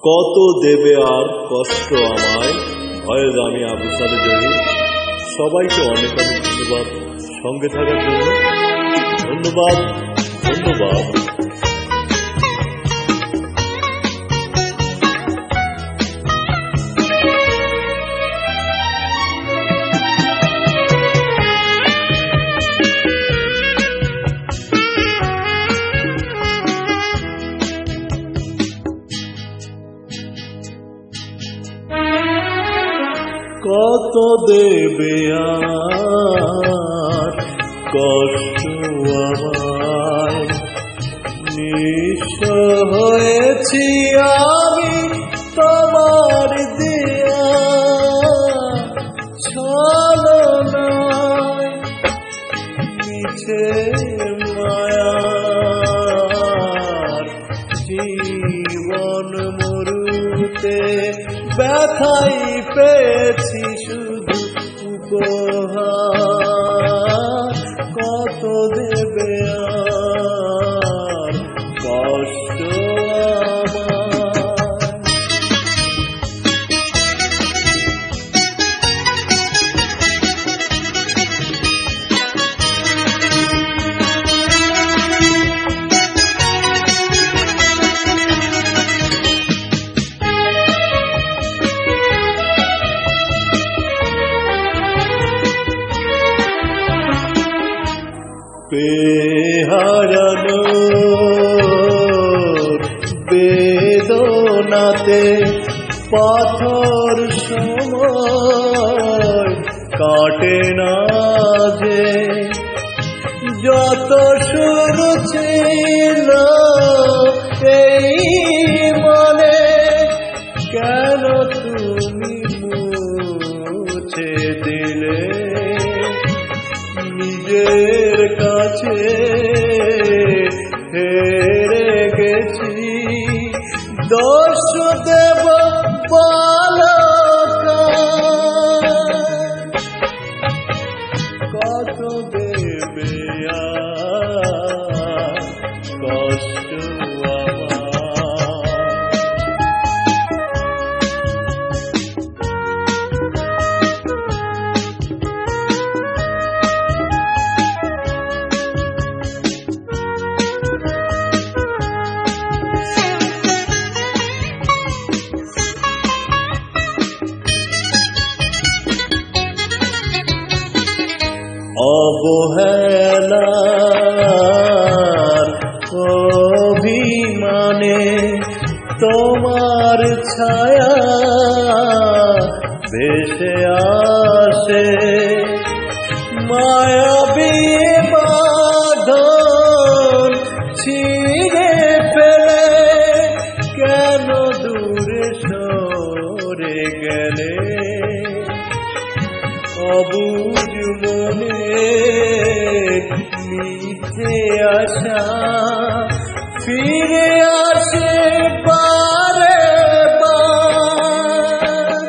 কত দেবে আর কষ্ট আমায়। ভয়েস আমি আবু সালে জহির। সবাইকে অনেক অনেক ধন্যবাদ সঙ্গে থাকার জন্য। ধন্যবাদ ধন্যবাদ। কত দেবে আর কষ্ট আমায়। নিঃস্ব হয়েছি আমি তোমার দিয়া ছলনায়। মিছে মায়ার জীবন মরুতে ব্যথাই পেয়েছি শুধু উপহার। কত দেবে আর কষ্ট হারানো বেদনাতে পাথর সময় কাটে না যে। যত শুরু ছিল এই মনে কেন তুমি মুছে দিলে। নিজের কাছে হেরে গেছি দোষ দেব কত দেবে আর কষ্ট অবহেলার অভিমানে তোমার ছায়া ভেসে আসে। মায়াবী বাঁধন ছিঁড়ে ফেলে কেন দূরে সরে গেলে। অবুঝ মনে মিথ্যে আশা ফিরে আসে বারে বার।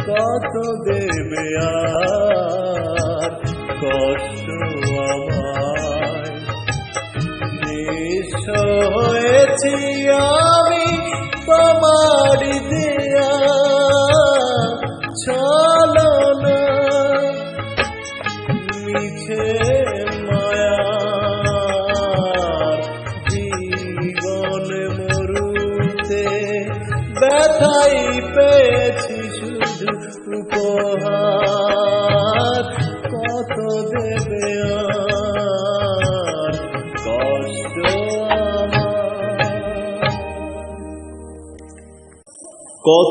কত দেবে আর কষ্ট আমায়। নিঃস্ব হয়েছি আমি তোমার দিয়া ছলনা। মিছে মায়ার জীবন মরুতে ব্যথাই পেয়েছি শুধু উপহার। কত দেবে আর কষ্ট কত